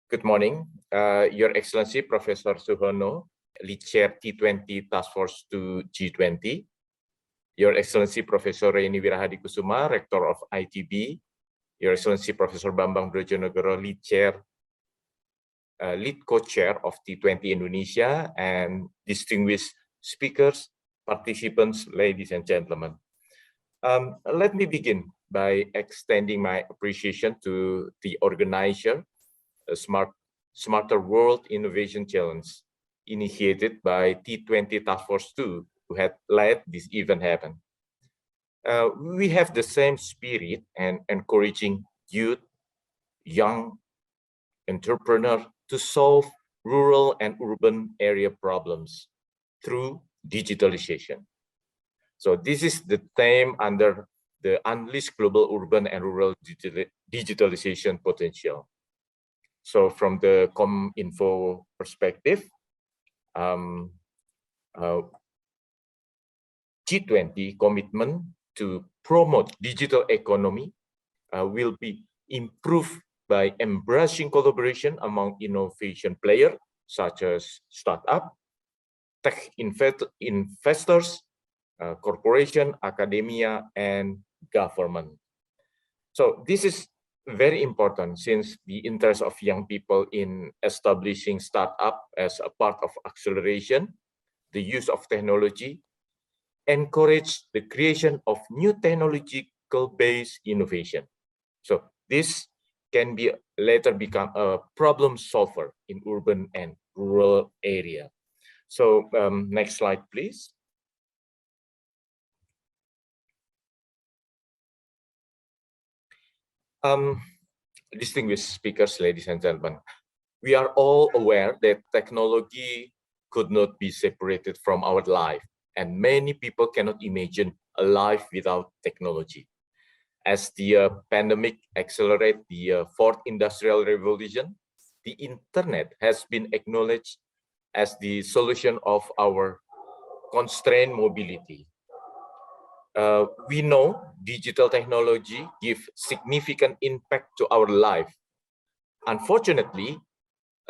Good morning, Your Excellency Professor Suhono, Lead Chair T20 Task Force to G20, Your Excellency Professor Reni Wirahadikusuma, Rector of ITB, Your Excellency Professor Bambang Brojonegoro, Lead Co-Chair of T20 Indonesia, and distinguished speakers, participants, ladies and gentlemen. Let me begin by extending my appreciation to the organizer, Smarrter World Innovation Challenge, initiated by T20 Task Force 2, who had led this event happen. We have the same spirit and encouraging youth, young entrepreneurs to solve rural and urban area problems through digitalization. So this is the theme under the Unleash Global Urban and Rural Digitalization Potential. So from the ComInfo perspective, G20 commitment to promote digital economy will be improved by embracing collaboration among innovation players such as startup, tech investors, corporation, academia, and government. So this is very important since the interest of young people in establishing startup as a part of acceleration, the use of technology, encourage the creation of new technological-based innovation. So this can be later become a problem solver in urban and rural area. So next slide, please. Distinguished speakers, ladies and gentlemen, we are all aware that technology could not be separated from our life, and many people cannot imagine a life without technology. As the pandemic accelerates the fourth industrial revolution, the internet has been acknowledged as the solution of our constrained mobility. We know digital technology gives significant impact to our life. Unfortunately,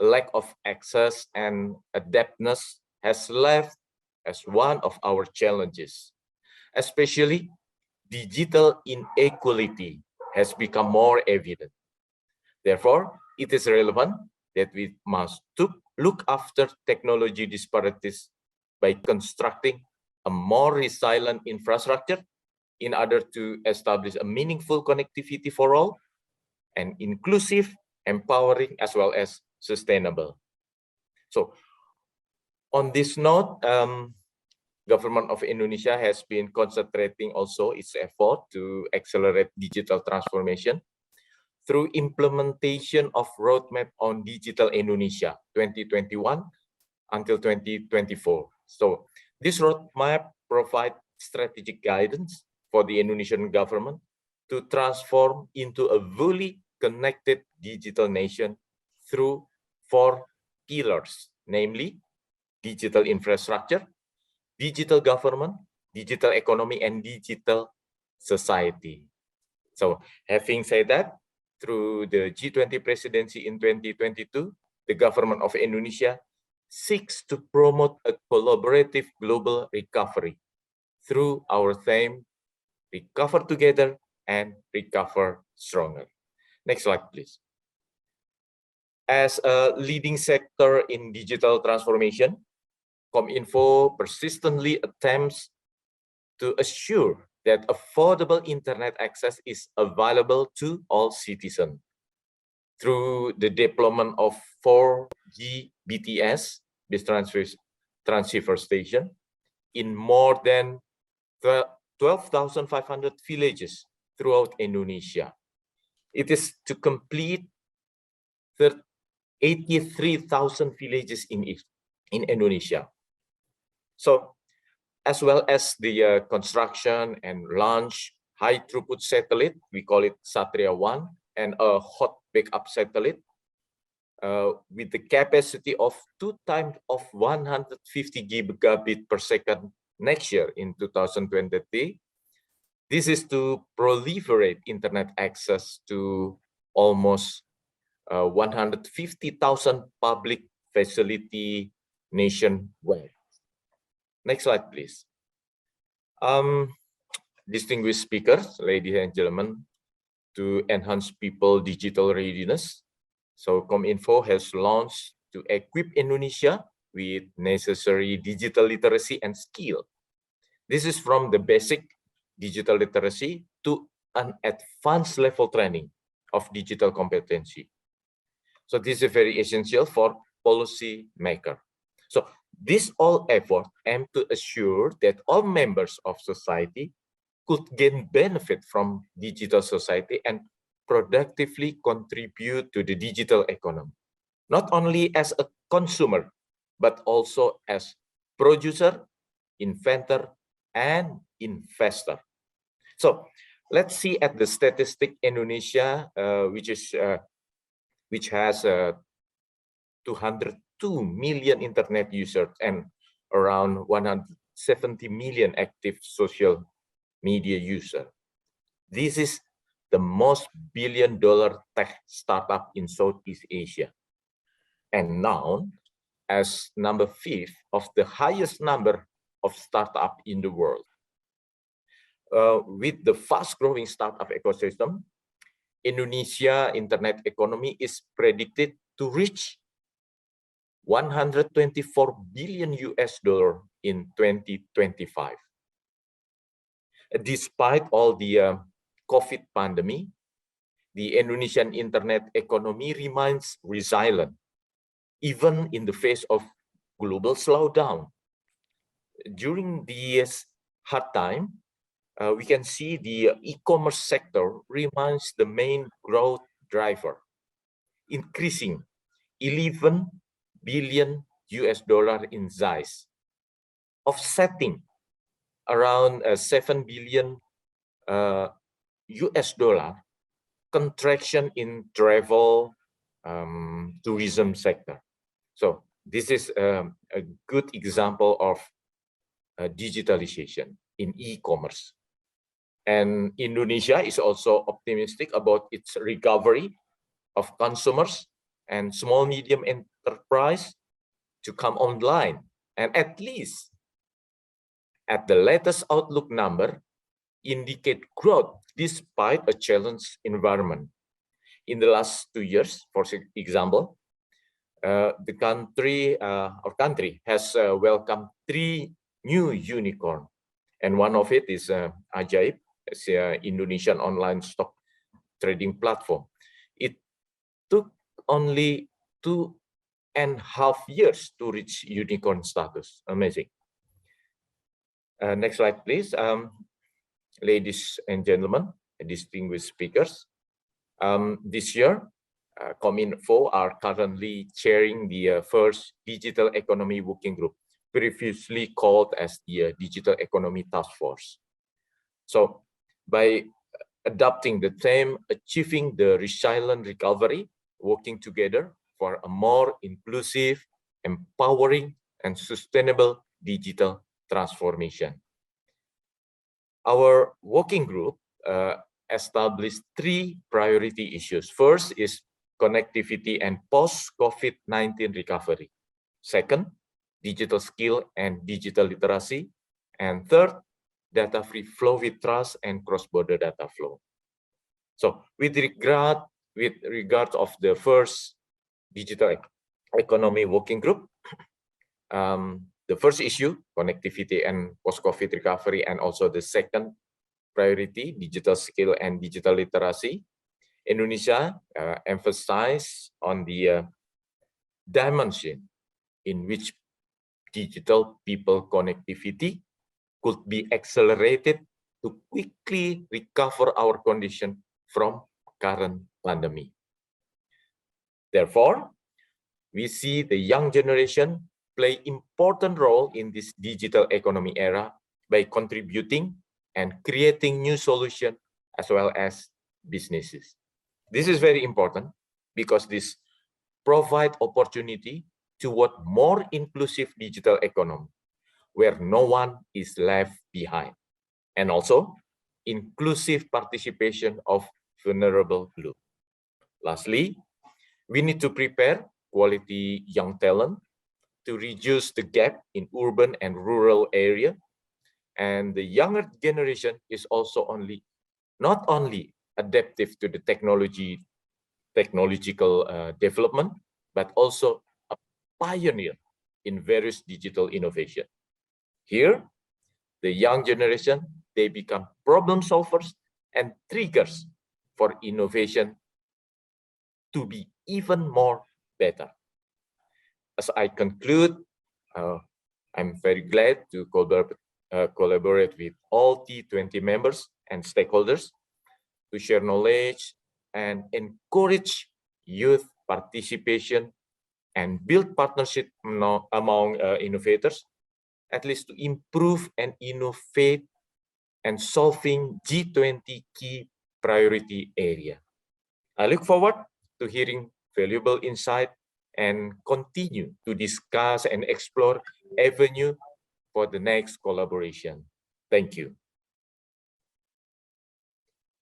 lack of access and adaptedness has left as one of our challenges. Especially, digital inequality has become more evident. Therefore, it is relevant that we must look after technology disparities by constructing a more resilient infrastructure in order to establish a meaningful connectivity for all and inclusive, empowering, as well as sustainable. So on this note, Government of Indonesia has been concentrating also its effort to accelerate digital transformation through implementation of Roadmap on Digital Indonesia 2021 until 2024. So this roadmap provides strategic guidance for the Indonesian government to transform into a fully connected digital nation through 4 pillars, namely digital infrastructure, digital government, digital economy, and digital society. So having said that, through the G20 presidency in 2022, the government of Indonesia seeks to promote a collaborative global recovery through our theme, Recover Together and Recover Stronger. Next slide, please. As a leading sector in digital transformation, ComInfo persistently attempts to assure that affordable internet access is available to all citizens through the deployment of 4G BTS, base transceiver station, in more than 12,500 villages throughout Indonesia. It is to complete 83,000 villages in Indonesia. So, as well as the construction and launch high throughput satellite, we call it Satria-1, and a hot backup satellite with the capacity of 2 times of 150 gigabit per second next year in 2023. This is to proliferate internet access to almost 150,000 public facility nationwide. Next slide, please. Distinguished speakers, ladies and gentlemen, to enhance people digital readiness, so Kominfo has launched to equip Indonesia with necessary digital literacy and skill. This is from the basic digital literacy to an advanced level training of digital competency. So this is very essential for policy maker. So this all effort aim to assure that all members of society could gain benefit from digital society and productively contribute to the digital economy, not only as a consumer, but also as producer, inventor, and investor. So let's see at the statistic Indonesia, which has 202 million internet users and around 170 million active social media users. This is the most billion-dollar tech startup in Southeast Asia, and now as number 5 of the highest number of startup in the world. With the fast-growing startup ecosystem, Indonesia internet economy is predicted to reach 124 billion US dollar in 2025. Despite all the COVID pandemic, the Indonesian internet economy remains resilient, even in the face of global slowdown. During this hard time, we can see the e-commerce sector remains the main growth driver, increasing 11 billion US dollar in size, offsetting around 7 billion US dollar contraction in travel tourism sector. So this is a good example of digitalization in e-commerce. And Indonesia is also optimistic about its recovery of consumers and small medium enterprise to come online, and at least at the latest outlook number indicate growth despite a challenged environment. In the last 2 years, for example, the country, our country has welcomed 3 new unicorn, and one of it is Ajaib, it's an Indonesian online stock trading platform. It took only 2.5 years to reach unicorn status. Amazing. Next slide, please. Ladies and gentlemen, distinguished speakers, this year, Kominfo are currently chairing the first Digital Economy Working Group, previously called as the Digital Economy Task Force. So, by adopting the theme, achieving the resilient recovery, working together for a more inclusive, empowering, and sustainable digital transformation. Our working group established 3 priority issues. First is connectivity and post-COVID-19 recovery. Second, digital skill and digital literacy. And third, data-free flow with trust and cross-border data flow. So with regard of the first digital economy working group, the first issue, connectivity and post-COVID recovery, and also the second priority, digital skill and digital literacy, Indonesia emphasized on the dimension in which digital people connectivity could be accelerated to quickly recover our condition from current pandemic. Therefore, we see the young generation play important role in this digital economy era by contributing and creating new solutions as well as businesses. This is very important because this provide opportunity toward more inclusive digital economy where no one is left behind, and also inclusive participation of vulnerable groups. Lastly, We need to prepare quality young talent to reduce the gap in urban and rural area. And the younger generation is also not only adaptive to the technological development, but also a pioneer in various digital innovation. Here, the young generation, they become problem solvers and triggers for innovation to be even more better. As I conclude, I'm very glad to collaborate with all T20 members and stakeholders to share knowledge and encourage youth participation and build partnership among innovators, at least to improve and innovate and solving G20 key priority area. I look forward to hearing valuable insight and continue to discuss and explore avenue for the next collaboration. Thank you.